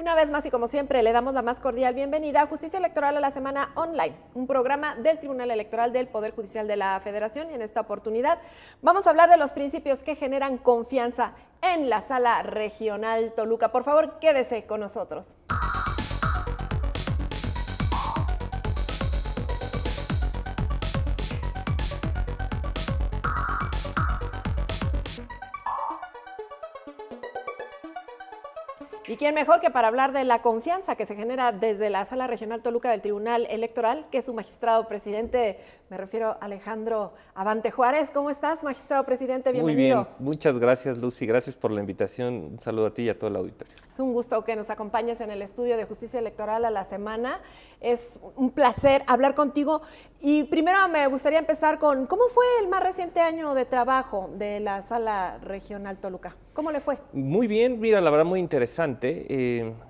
Una vez más y como siempre le damos la más cordial bienvenida a Justicia Electoral a la Semana Online, un programa del Tribunal Electoral del Poder Judicial de la Federación, y en esta oportunidad vamos a hablar de los principios que generan confianza en la Sala Regional Toluca. Por favor, quédese con nosotros. ¿Y quién mejor que para hablar de la confianza que se genera desde la Sala Regional Toluca del Tribunal Electoral, que es su magistrado presidente, me refiero a Alejandro Abante Juárez? ¿Cómo estás, magistrado presidente? Bienvenido. Muy bien, muchas gracias, Lucy, gracias por la invitación. Un saludo a ti y a todo el auditorio. Es un gusto que nos acompañes en el estudio de Justicia Electoral a la Semana. Es un placer hablar contigo. Y primero me gustaría empezar con, ¿cómo fue el más reciente año de trabajo de la Sala Regional Toluca? ¿Cómo le fue? Muy bien, mira, la verdad muy interesante.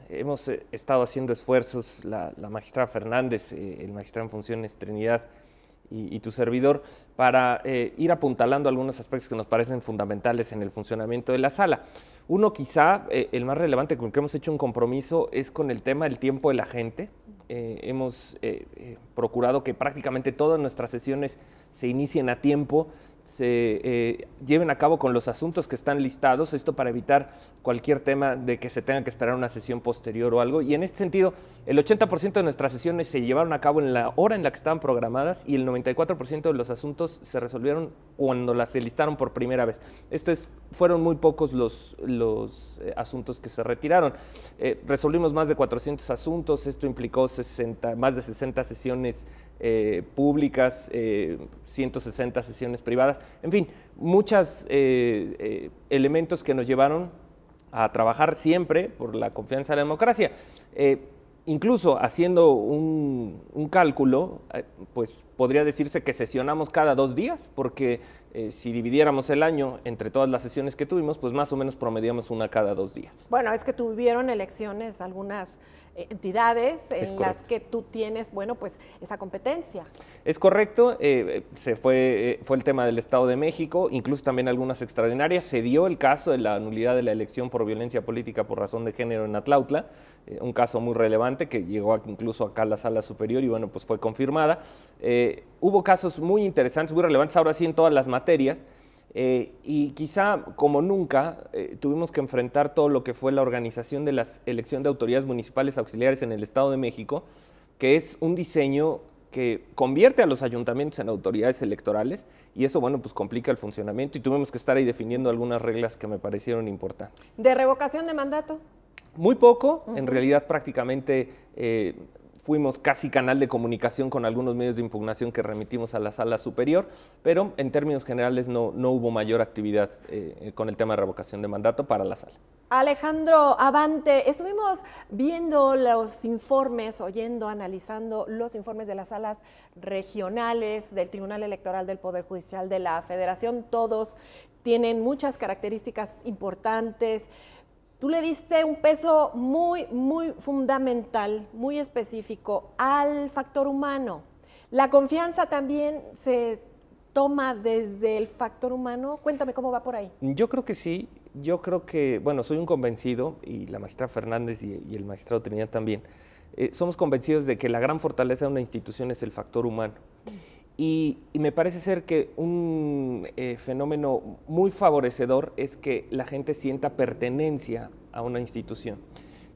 Hemos estado haciendo esfuerzos, la magistrada Fernández, el magistrado en funciones Trinidad y tu servidor, para ir apuntalando algunos aspectos que nos parecen fundamentales en el funcionamiento de la sala. Uno quizá, el más relevante con el que hemos hecho un compromiso es con el tema del tiempo de la gente. Hemos procurado que prácticamente todas nuestras sesiones se inicien a tiempo, se lleven a cabo con los asuntos que están listados, esto para evitar cualquier tema de que se tenga que esperar una sesión posterior o algo. Y en este sentido, el 80% de nuestras sesiones se llevaron a cabo en la hora en la que estaban programadas y el 94% de los asuntos se resolvieron cuando se listaron por primera vez. Fueron muy pocos los asuntos que se retiraron. Resolvimos más de 400 asuntos, esto implicó más de 60 sesiones públicas, 160 sesiones privadas, en fin, muchos elementos que nos llevaron a trabajar siempre por la confianza en la democracia. Incluso haciendo un cálculo, pues podría decirse que sesionamos cada 2 días, porque si dividiéramos el año entre todas las sesiones que tuvimos, pues más o menos promediamos una cada 2 días. Bueno, es que tuvieron elecciones algunas entidades en las que tú tienes, bueno, pues esa competencia. Es correcto, fue el tema del Estado de México, incluso también algunas extraordinarias. Se dio el caso de la nulidad de la elección por violencia política por razón de género en Atlautla, un caso muy relevante que llegó incluso acá a la Sala Superior y bueno, pues fue confirmada. Hubo casos muy interesantes, muy relevantes, ahora sí en todas las materias, y quizá como nunca tuvimos que enfrentar todo lo que fue la organización de la elección de autoridades municipales auxiliares en el Estado de México, que es un diseño que convierte a los ayuntamientos en autoridades electorales y eso, bueno, pues complica el funcionamiento y tuvimos que estar ahí definiendo algunas reglas que me parecieron importantes. ¿De revocación de mandato? Muy poco, en realidad prácticamente fuimos casi canal de comunicación con algunos medios de impugnación que remitimos a la Sala Superior, pero en términos generales no hubo mayor actividad con el tema de revocación de mandato para la Sala. Alejandro Abante, estuvimos viendo los informes, oyendo, analizando los informes de las salas regionales del Tribunal Electoral del Poder Judicial de la Federación. Todos tienen muchas características importantes. Tú le diste un peso muy fundamental, muy específico al factor humano. ¿La confianza también se toma desde el factor humano? Cuéntame cómo va por ahí. Yo creo que sí. Yo creo que, bueno, soy un convencido, y la magistrada Fernández y el magistrado Trinidad también, somos convencidos de que la gran fortaleza de una institución es el factor humano. Y me parece ser que un fenómeno muy favorecedor es que la gente sienta pertenencia a una institución.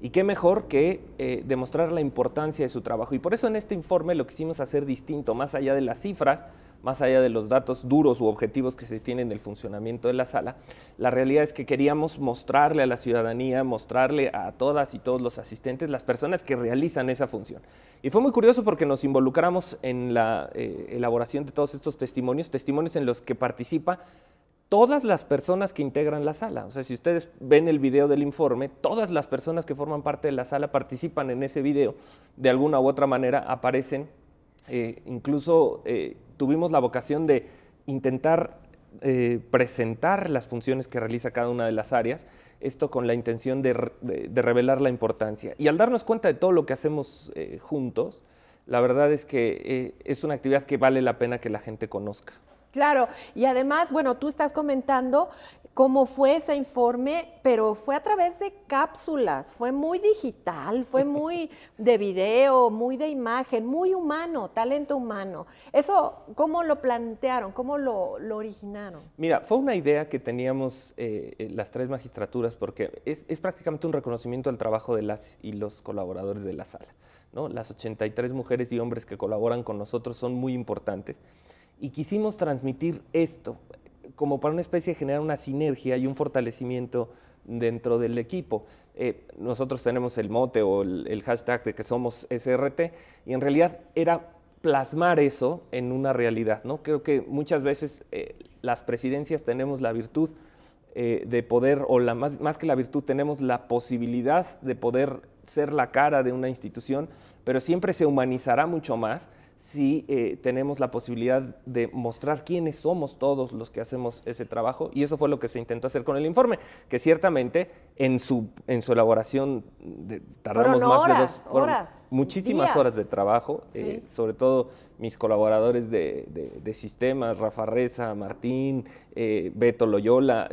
Y qué mejor que demostrar la importancia de su trabajo. Y por eso en este informe lo quisimos hacer distinto, más allá de las cifras, más allá de los datos duros u objetivos que se tienen del funcionamiento de la sala. La realidad es que queríamos mostrarle a la ciudadanía, mostrarle a todas y todos los asistentes, las personas que realizan esa función. Y fue muy curioso porque nos involucramos en la elaboración de todos estos testimonios en los que participa todas las personas que integran la sala. O sea, si ustedes ven el video del informe, todas las personas que forman parte de la sala participan en ese video, de alguna u otra manera aparecen. Incluso tuvimos la vocación de intentar presentar las funciones que realiza cada una de las áreas, esto con la intención de revelar la importancia. Y al darnos cuenta de todo lo que hacemos juntos, la verdad es que es una actividad que vale la pena que la gente conozca. Claro, y además, bueno, tú estás comentando cómo fue ese informe, pero fue a través de cápsulas, fue muy digital, fue muy de video, muy de imagen, muy humano, talento humano. Eso, ¿cómo lo plantearon? ¿Cómo lo originaron? Mira, fue una idea que teníamos las 3 magistraturas porque es prácticamente un reconocimiento al trabajo de las y los colaboradores de la sala, ¿no? Las 83 mujeres y hombres que colaboran con nosotros son muy importantes y quisimos transmitir esto como para una especie de generar una sinergia y un fortalecimiento dentro del equipo. Nosotros tenemos el mote o el hashtag de que somos SRT y en realidad era plasmar eso en una realidad, ¿no? Creo que muchas veces las presidencias tenemos la virtud de poder, o más que la virtud, tenemos la posibilidad de poder ser la cara de una institución, pero siempre se humanizará mucho más si tenemos la posibilidad de mostrar quiénes somos todos los que hacemos ese trabajo, y eso fue lo que se intentó hacer con el informe, que ciertamente en su elaboración tardamos muchísimas días. horas de trabajo, Sí. sobre todo mis colaboradores de sistemas, Rafa Reza, Martín, Beto Loyola,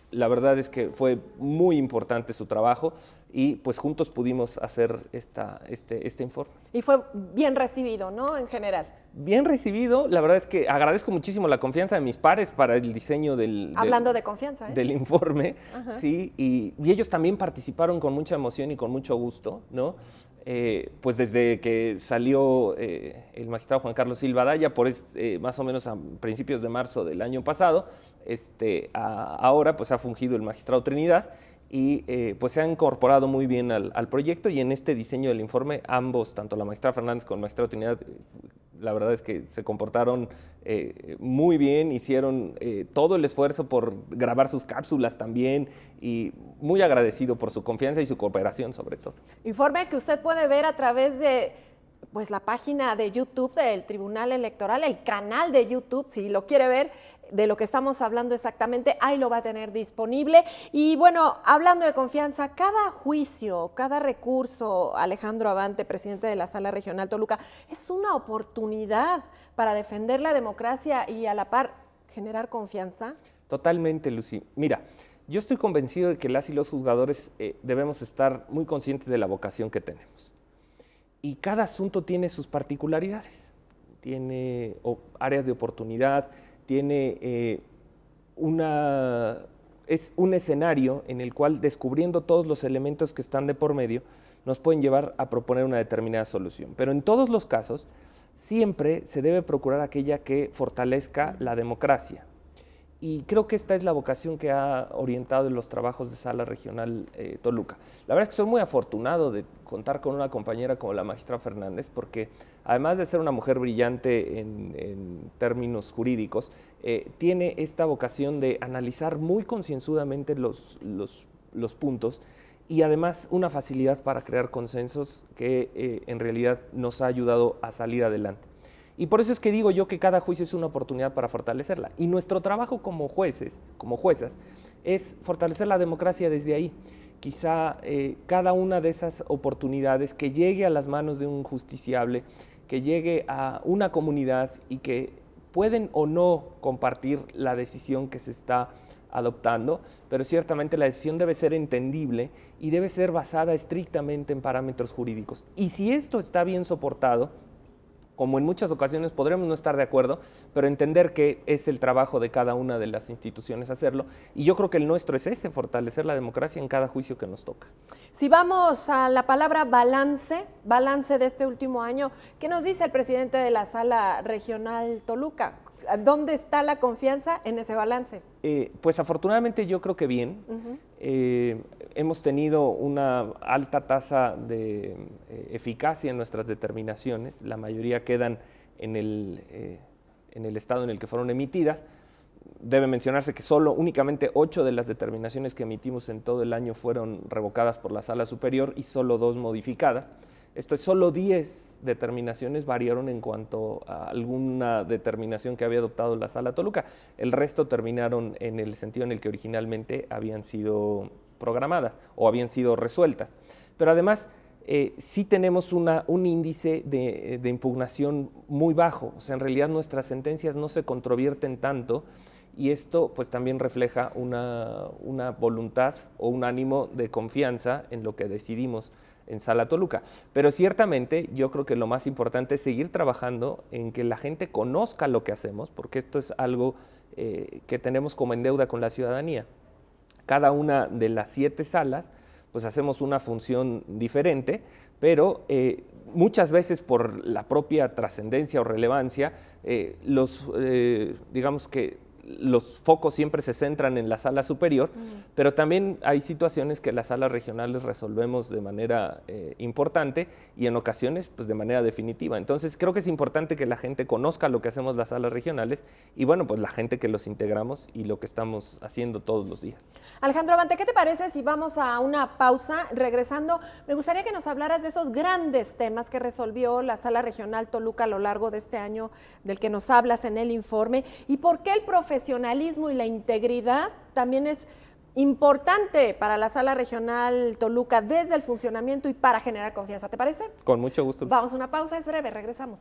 la verdad es que fue muy importante su trabajo, y pues juntos pudimos hacer este informe. Y fue bien recibido, ¿no? En general. Bien recibido, la verdad es que agradezco muchísimo la confianza de mis pares para el diseño Hablando de confianza, del informe, sí, y ellos también participaron con mucha emoción y con mucho gusto, ¿no? Pues desde que salió el magistrado Juan Carlos Silva Daya, más o menos a principios de marzo del año pasado, ahora pues ha fungido el magistrado Trinidad, y pues se ha incorporado muy bien al proyecto, y en este diseño del informe ambos, tanto la magistrada Fernández como el magistrado Trinidad, la verdad es que se comportaron muy bien, hicieron todo el esfuerzo por grabar sus cápsulas también, y muy agradecido por su confianza y su cooperación sobre todo. Informe que usted puede ver a través de pues la página de YouTube del Tribunal Electoral, el canal de YouTube, si lo quiere ver, de lo que estamos hablando exactamente, ahí lo va a tener disponible. Y bueno, hablando de confianza, cada juicio, cada recurso, Alejandro Abante, presidente de la Sala Regional Toluca, es una oportunidad para defender la democracia y a la par generar confianza. Totalmente, Lucy. Mira, yo estoy convencido de que las y los juzgadores debemos estar muy conscientes de la vocación que tenemos. Y cada asunto tiene sus particularidades, tiene áreas de oportunidad, tiene es un escenario en el cual, descubriendo todos los elementos que están de por medio, nos pueden llevar a proponer una determinada solución. Pero en todos los casos, siempre se debe procurar aquella que fortalezca la democracia. Y creo que esta es la vocación que ha orientado en los trabajos de Sala Regional Toluca. La verdad es que soy muy afortunado de contar con una compañera como la magistrada Fernández, porque además de ser una mujer brillante en términos jurídicos, tiene esta vocación de analizar muy concienzudamente los puntos, y además una facilidad para crear consensos que en realidad nos ha ayudado a salir adelante. Y por eso es que digo yo que cada juicio es una oportunidad para fortalecerla. Y nuestro trabajo como jueces, como juezas, es fortalecer la democracia desde ahí. Quizá cada una de esas oportunidades que llegue a las manos de un justiciable, que llegue a una comunidad y que pueden o no compartir la decisión que se está adoptando, pero ciertamente la decisión debe ser entendible y debe ser basada estrictamente en parámetros jurídicos. Y si esto está bien soportado, como en muchas ocasiones podremos no estar de acuerdo, pero entender que es el trabajo de cada una de las instituciones hacerlo, y yo creo que el nuestro es ese, fortalecer la democracia en cada juicio que nos toca. Si vamos a la palabra balance de este último año, ¿qué nos dice el presidente de la Sala Regional Toluca? ¿Dónde está la confianza en ese balance? Pues afortunadamente yo creo que bien. Hemos tenido una alta tasa de eficacia en nuestras determinaciones. La mayoría quedan en el estado en el que fueron emitidas. Debe mencionarse que únicamente 8 de las determinaciones que emitimos en todo el año fueron revocadas por la Sala Superior y solo 2 modificadas. Esto es, solo 10 determinaciones variaron en cuanto a alguna determinación que había adoptado la Sala Toluca. El resto terminaron en el sentido en el que originalmente habían sido programadas o habían sido resueltas. Pero además, sí tenemos un índice de impugnación muy bajo. O sea, en realidad nuestras sentencias no se controvierten tanto, y esto pues también refleja una voluntad o un ánimo de confianza en lo que decidimos en Sala Toluca. Pero ciertamente yo creo que lo más importante es seguir trabajando en que la gente conozca lo que hacemos, porque esto es algo que tenemos como en deuda con la ciudadanía. Cada una de las 7 salas, pues hacemos una función diferente, pero muchas veces por la propia trascendencia o relevancia, digamos que los focos siempre se centran en la sala superior, pero también hay situaciones que las salas regionales resolvemos de manera importante y en ocasiones pues de manera definitiva. Entonces creo que es importante que la gente conozca lo que hacemos las salas regionales y bueno, pues la gente que los integramos y lo que estamos haciendo todos los días. Alejandro Abante, ¿qué te parece si vamos a una pausa? Regresando, me gustaría que nos hablaras de esos grandes temas que resolvió la Sala Regional Toluca a lo largo de este año, del que nos hablas en el informe, y por qué el profesionalismo y la integridad también es importante para la Sala Regional Toluca desde el funcionamiento y para generar confianza. ¿Te parece? Con mucho gusto. Vamos a una pausa, es breve, regresamos.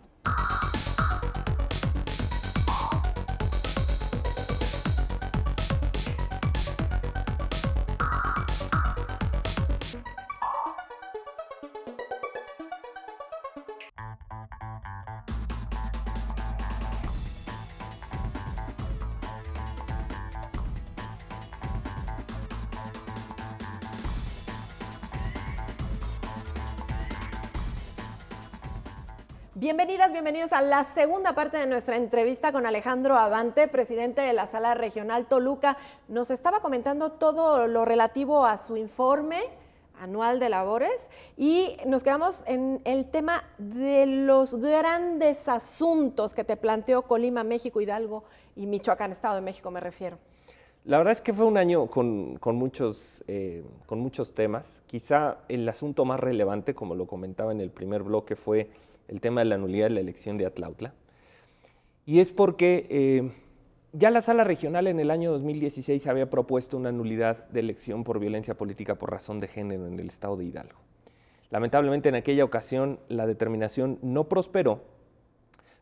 Bienvenidas, bienvenidos a la segunda parte de nuestra entrevista con Alejandro Abante, presidente de la Sala Regional Toluca. Nos estaba comentando todo lo relativo a su informe anual de labores y nos quedamos en el tema de los grandes asuntos que te planteó Colima, México, Hidalgo y Michoacán, Estado de México me refiero. La verdad es que fue un año con muchos temas. Quizá el asunto más relevante, como lo comentaba en el primer bloque, fue el tema de la nulidad de la elección de Atlautla. Y es porque ya la Sala Regional en el año 2016 había propuesto una nulidad de elección por violencia política por razón de género en el estado de Hidalgo. Lamentablemente en aquella ocasión la determinación no prosperó,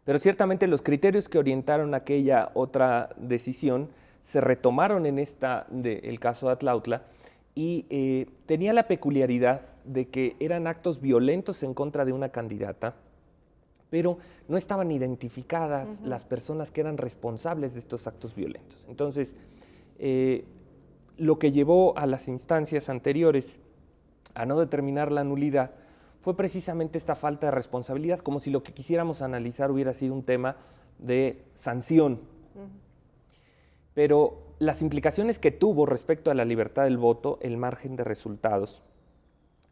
pero ciertamente los criterios que orientaron aquella otra decisión se retomaron en el caso de Atlautla y tenía la peculiaridad de que eran actos violentos en contra de una candidata, pero no estaban identificadas las personas que eran responsables de estos actos violentos. Entonces, lo que llevó a las instancias anteriores a no determinar la nulidad fue precisamente esta falta de responsabilidad, como si lo que quisiéramos analizar hubiera sido un tema de sanción. Pero las implicaciones que tuvo respecto a la libertad del voto, el margen de resultados,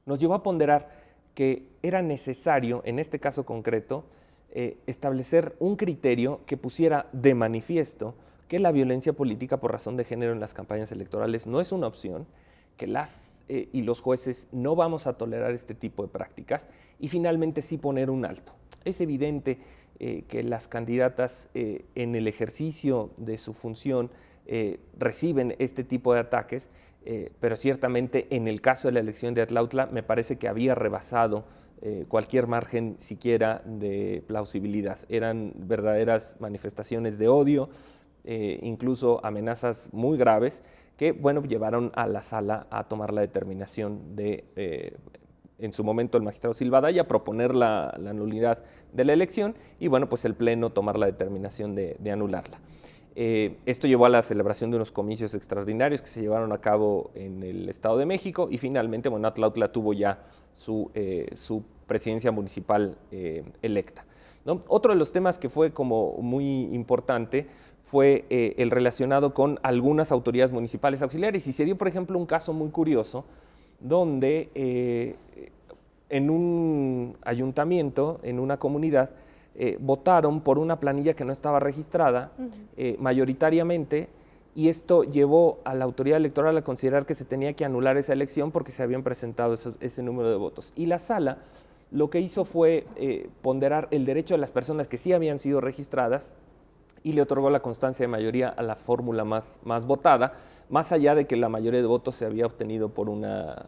nos llevó a ponderar que era necesario, en este caso concreto, establecer un criterio que pusiera de manifiesto que la violencia política por razón de género en las campañas electorales no es una opción, que las y los jueces no vamos a tolerar este tipo de prácticas y finalmente sí poner un alto. Es evidente que las candidatas en el ejercicio de su función reciben este tipo de ataques, pero ciertamente en el caso de la elección de Atlautla me parece que había rebasado cualquier margen siquiera de plausibilidad. Eran verdaderas manifestaciones de odio, incluso amenazas muy graves que, bueno, llevaron a la sala a tomar la determinación de, en su momento el magistrado Silva Daya, proponer la nulidad de la elección y, bueno, pues el Pleno tomar la determinación de anularla. Esto llevó a la celebración de unos comicios extraordinarios que se llevaron a cabo en el Estado de México y finalmente, bueno, Atlautla tuvo ya su presidencia municipal electa, ¿no? Otro de los temas que fue como muy importante fue el relacionado con algunas autoridades municipales auxiliares y se dio, por ejemplo, un caso muy curioso donde en un ayuntamiento, en una comunidad, votaron por una planilla que no estaba registrada mayoritariamente y esto llevó a la autoridad electoral a considerar que se tenía que anular esa elección porque se habían presentado ese número de votos. Y la sala lo que hizo fue ponderar el derecho de las personas que sí habían sido registradas y le otorgó la constancia de mayoría a la fórmula más votada, más allá de que la mayoría de votos se había obtenido por una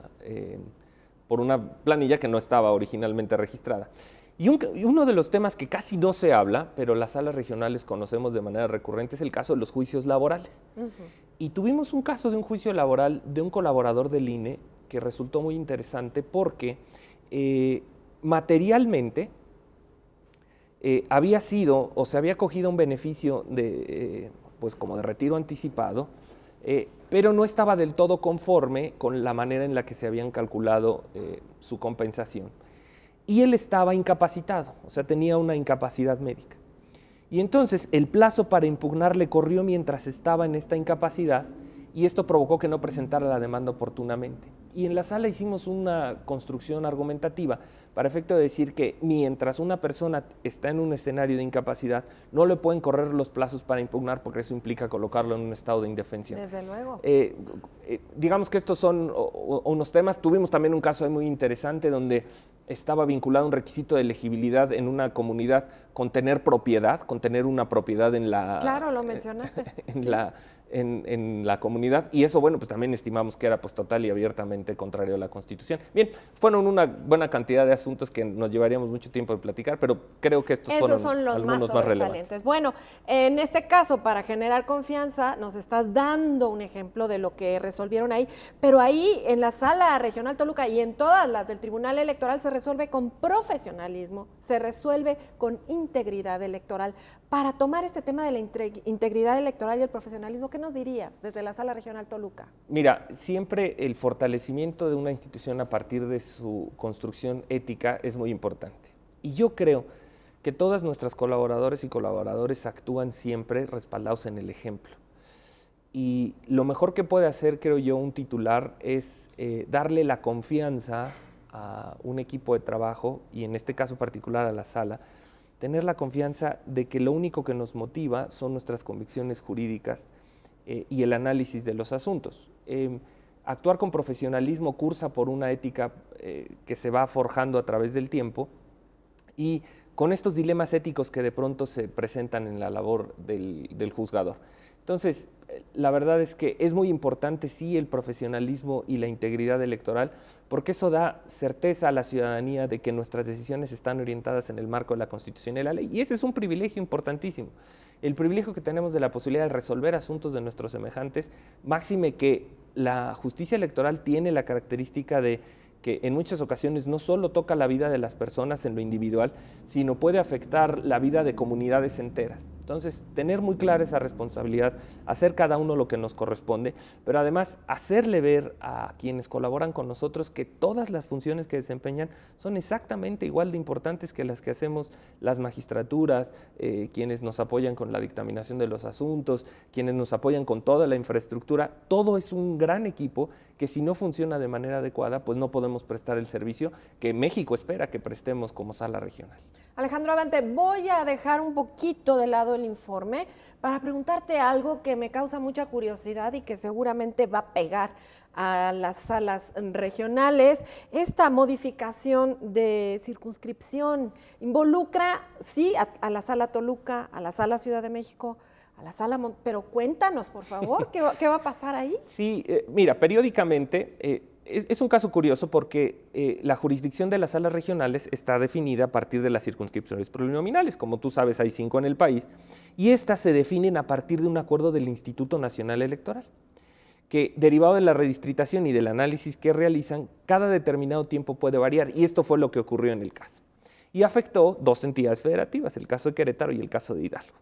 planilla que no estaba originalmente registrada. Y uno de los temas que casi no se habla, pero las salas regionales conocemos de manera recurrente, es el caso de los juicios laborales. Y tuvimos un caso de un juicio laboral de un colaborador del INE que resultó muy interesante porque materialmente había sido o se había cogido un beneficio de, pues como de retiro anticipado, pero no estaba del todo conforme con la manera en la que se habían calculado su compensación. Y él estaba incapacitado, o sea, tenía una incapacidad médica. Y entonces el plazo para impugnarle corrió mientras estaba en esta incapacidad y esto provocó que no presentara la demanda oportunamente. Y en la sala hicimos una construcción argumentativa para efecto de decir que mientras una persona está en un escenario de incapacidad, no le pueden correr los plazos para impugnar porque eso implica colocarlo en un estado de indefensión. Desde luego. Digamos que estos son unos temas. Tuvimos también un caso muy interesante donde estaba vinculado un requisito de elegibilidad en una comunidad con tener propiedad, con tener una propiedad en la... Claro, lo mencionaste. En la comunidad, y eso, bueno, pues también estimamos que era pues total y abiertamente contrario a la Constitución. Bien, fueron una buena cantidad de asuntos que nos llevaríamos mucho tiempo de platicar, pero creo que estos fueron son los algunos más relevantes. Bueno, en este caso, para generar confianza, nos estás dando un ejemplo de lo que resolvieron ahí, pero ahí en la Sala Regional Toluca y en todas las del Tribunal Electoral se resuelve con profesionalismo, se resuelve con integridad electoral. Para tomar este tema de la integridad electoral y el profesionalismo, ¿qué nos dirías desde la Sala Regional Toluca? Mira, siempre el fortalecimiento de una institución a partir de su construcción ética es muy importante. Y yo creo que todas nuestras colaboradores y colaboradores actúan siempre respaldados en el ejemplo. Y lo mejor que puede hacer, creo yo, un titular es darle la confianza a un equipo de trabajo, y en este caso particular a la sala, tener la confianza de que lo único que nos motiva son nuestras convicciones jurídicas y el análisis de los asuntos. Actuar con profesionalismo cursa por una ética que se va forjando a través del tiempo, y con estos dilemas éticos que de pronto se presentan en la labor del juzgador. Entonces, la verdad es que es muy importante, sí, el profesionalismo y la integridad electoral, porque eso da certeza a la ciudadanía de que nuestras decisiones están orientadas en el marco de la Constitución y la ley. Y ese es un privilegio importantísimo. El privilegio que tenemos de la posibilidad de resolver asuntos de nuestros semejantes, máxime que la justicia electoral tiene la característica de que en muchas ocasiones no solo toca la vida de las personas en lo individual, sino puede afectar la vida de comunidades enteras. Entonces, tener muy clara esa responsabilidad, hacer cada uno lo que nos corresponde, pero además hacerle ver a quienes colaboran con nosotros que todas las funciones que desempeñan son exactamente igual de importantes que las que hacemos las magistraturas, quienes nos apoyan con la dictaminación de los asuntos, quienes nos apoyan con toda la infraestructura. Todo es un gran equipo que si no funciona de manera adecuada, pues no podemos prestar el servicio que México espera que prestemos como sala regional. Alejandro Abante, voy a dejar un poquito de lado el informe para preguntarte algo que me causa mucha curiosidad y que seguramente va a pegar a las salas regionales. Esta modificación de circunscripción involucra, sí, a la Sala Toluca, a la Sala Ciudad de México, a la Sala pero cuéntanos, por favor, ¿qué va a pasar ahí? Sí, mira, periódicamente... Es un caso curioso porque la jurisdicción de las salas regionales está definida a partir de las circunscripciones plurinominales. Como tú sabes, hay 5 en el país, y estas se definen a partir de un acuerdo del Instituto Nacional Electoral, que derivado de la redistritación y del análisis que realizan, cada determinado tiempo puede variar, y esto fue lo que ocurrió en el caso. Y afectó 2 entidades federativas, el caso de Querétaro y el caso de Hidalgo.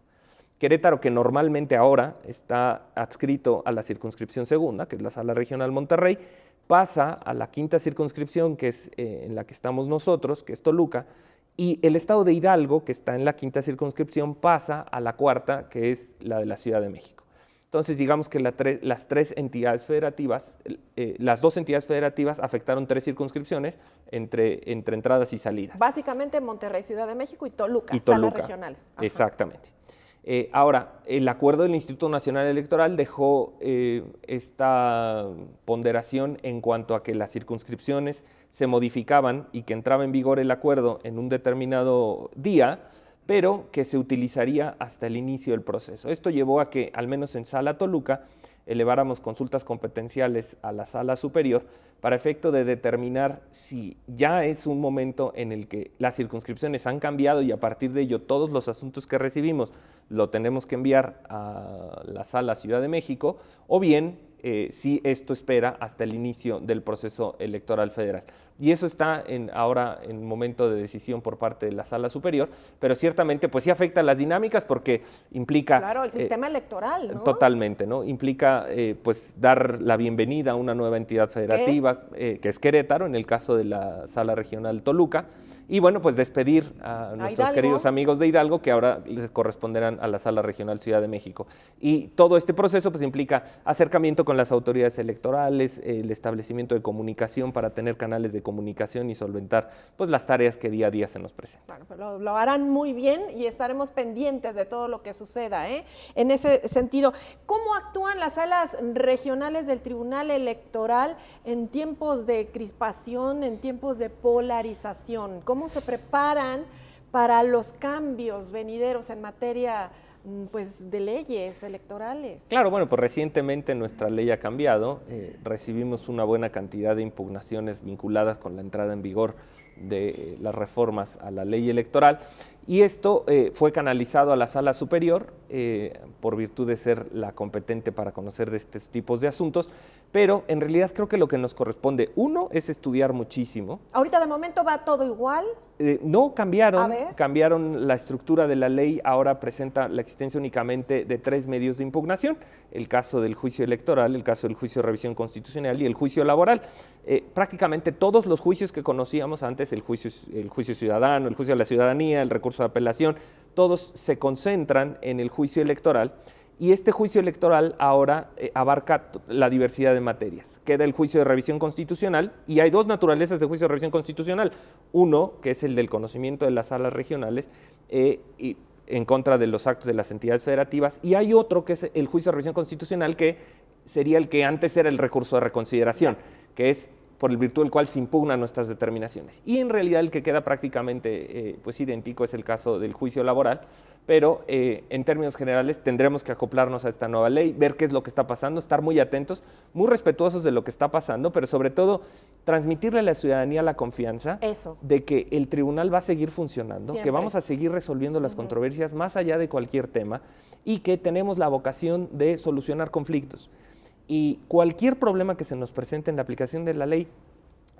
Querétaro, que normalmente ahora está adscrito a la circunscripción segunda, que es la Sala Regional Monterrey, pasa a la 5ª circunscripción, que es en la que estamos nosotros, que es Toluca, y el estado de Hidalgo, que está en la 5ª circunscripción, pasa a la 4ª, que es la de la Ciudad de México. Entonces, digamos que las 3 entidades federativas, las 2 entidades federativas afectaron 3 circunscripciones entre entradas y salidas. Básicamente Monterrey, Ciudad de México y Toluca. Salas regionales. Ajá. Exactamente. Ahora, el acuerdo del Instituto Nacional Electoral dejó esta ponderación en cuanto a que las circunscripciones se modificaban y que entraba en vigor el acuerdo en un determinado día, pero que se utilizaría hasta el inicio del proceso. Esto llevó a que, al menos en Sala Toluca, eleváramos consultas competenciales a la sala superior para efecto de determinar si ya es un momento en el que las circunscripciones han cambiado y a partir de ello todos los asuntos que recibimos lo tenemos que enviar a la sala Ciudad de México, o bien si esto espera hasta el inicio del proceso electoral federal. Y eso está ahora en momento de decisión por parte de la Sala Superior, pero ciertamente pues sí afecta a las dinámicas porque implica... Claro, el sistema electoral, ¿no? Totalmente, ¿no? Implica pues dar la bienvenida a una nueva entidad federativa, que es Querétaro, en el caso de la Sala Regional Toluca, y bueno, pues despedir a nuestros queridos amigos de Hidalgo, que ahora les corresponderán a la Sala Regional Ciudad de México. Y todo este proceso pues implica acercamiento con las autoridades electorales, el establecimiento de comunicación para tener canales de comunicación y solventar pues las tareas que día a día se nos presentan. Bueno, pues lo harán muy bien y estaremos pendientes de todo lo que suceda, ¿eh? En ese sentido, ¿cómo actúan las salas regionales del Tribunal Electoral en tiempos de crispación, en tiempos de polarización? ¿Cómo se preparan para los cambios venideros en materia pues, de leyes electorales? Claro, bueno, pues recientemente nuestra ley ha cambiado, recibimos una buena cantidad de impugnaciones vinculadas con la entrada en vigor de las reformas a la ley electoral, y esto fue canalizado a la Sala Superior por virtud de ser la competente para conocer de estos tipos de asuntos, pero en realidad creo que lo que nos corresponde, uno, es estudiar muchísimo. ¿Ahorita de momento va todo igual? No, cambiaron la estructura de la ley, ahora presenta la existencia únicamente de 3 medios de impugnación, el caso del juicio electoral, el caso del juicio de revisión constitucional y el juicio laboral. Prácticamente todos los juicios que conocíamos antes, el juicio ciudadano, el juicio de la ciudadanía, el recurso de apelación, todos se concentran en el juicio electoral. Y este juicio electoral ahora abarca la diversidad de materias. Queda el juicio de revisión constitucional y hay 2 naturalezas de juicio de revisión constitucional. Uno, que es el del conocimiento de las salas regionales y en contra de los actos de las entidades federativas, y hay otro que es el juicio de revisión constitucional, que sería el que antes era el recurso de reconsideración, que es por el virtud del cual se impugnan nuestras determinaciones. Y en realidad el que queda prácticamente pues idéntico es el caso del juicio laboral, pero en términos generales tendremos que acoplarnos a esta nueva ley, ver qué es lo que está pasando, estar muy atentos, muy respetuosos de lo que está pasando, pero sobre todo transmitirle a la ciudadanía la confianza de que el tribunal va a seguir funcionando, siempre, que vamos a seguir resolviendo las controversias más allá de cualquier tema y que tenemos la vocación de solucionar conflictos. Y cualquier problema que se nos presente en la aplicación de la ley,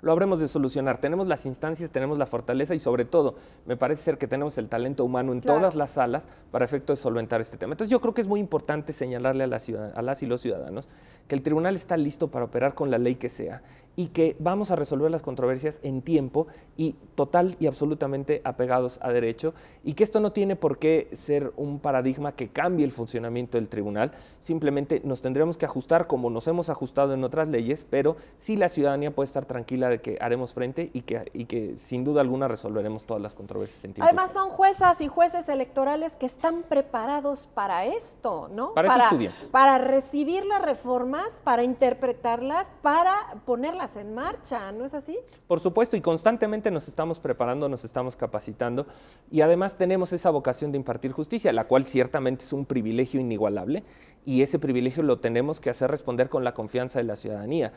lo habremos de solucionar. Tenemos las instancias, tenemos la fortaleza y sobre todo, me parece ser que tenemos el talento humano en todas las salas para efecto de solventar este tema. Entonces yo creo que es muy importante señalarle a las y los ciudadanos que el tribunal está listo para operar con la ley que sea y que vamos a resolver las controversias en tiempo y total y absolutamente apegados a derecho, y que esto no tiene por qué ser un paradigma que cambie el funcionamiento del tribunal, simplemente nos tendremos que ajustar como nos hemos ajustado en otras leyes, pero sí la ciudadanía puede estar tranquila de que haremos frente y que sin duda alguna resolveremos todas las controversias en tiempo. Además son juezas y jueces electorales que están preparados para esto, ¿no? Para recibir las reformas, para interpretarlas, para ponerlas en marcha, ¿no es así? Por supuesto, y constantemente nos estamos preparando, nos estamos capacitando, y además tenemos esa vocación de impartir justicia, la cual ciertamente es un privilegio inigualable, y ese privilegio lo tenemos que hacer responder con la confianza de la ciudadanía.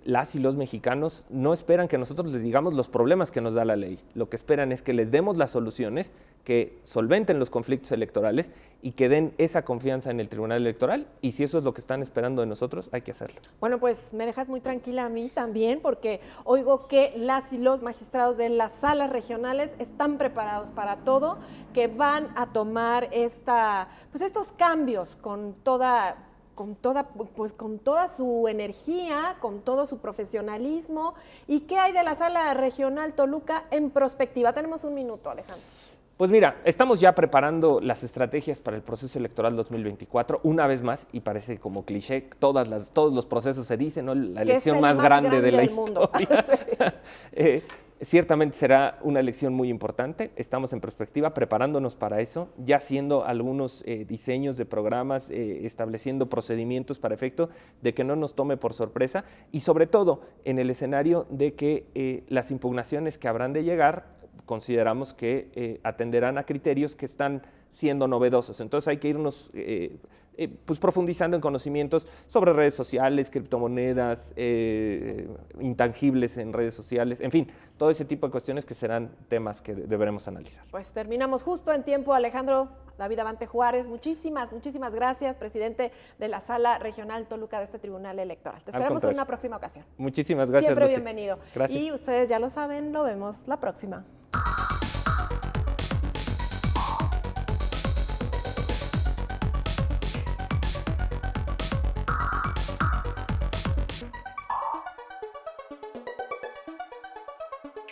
Las y los mexicanos no esperan que nosotros les digamos los problemas que nos da la ley, lo que esperan es que les demos las soluciones que solventen los conflictos electorales y que den esa confianza en el Tribunal Electoral, y si eso es lo que están esperando de nosotros, hay que hacerlo. Bueno, pues me dejas muy tranquila a mí también, porque oigo que las y los magistrados de las salas regionales están preparados para todo, que van a tomar estos cambios con toda su energía, con todo su profesionalismo. ¿Y qué hay de la Sala Regional Toluca en prospectiva? Tenemos un minuto, Alejandro. Pues mira, estamos ya preparando las estrategias para el proceso electoral 2024, una vez más, y parece como cliché, todos los procesos se dicen, ¿no? La elección más grande de la historia. Ciertamente será una elección muy importante, estamos en perspectiva, preparándonos para eso, ya haciendo algunos diseños de programas, estableciendo procedimientos para efecto de que no nos tome por sorpresa, y sobre todo en el escenario de que las impugnaciones que habrán de llegar, consideramos que atenderán a criterios que están siendo novedosos. Entonces hay que irnos pues profundizando en conocimientos sobre redes sociales, criptomonedas, intangibles en redes sociales, en fin, todo ese tipo de cuestiones que serán temas que deberemos analizar. Pues terminamos justo en tiempo, Alejandro David Abante Juárez. Muchísimas gracias, presidente de la Sala Regional Toluca de este Tribunal Electoral. Te esperamos en una próxima ocasión. Muchísimas gracias, Siempre Lucy. bienvenido. Gracias. Y ustedes ya lo saben, lo vemos la próxima.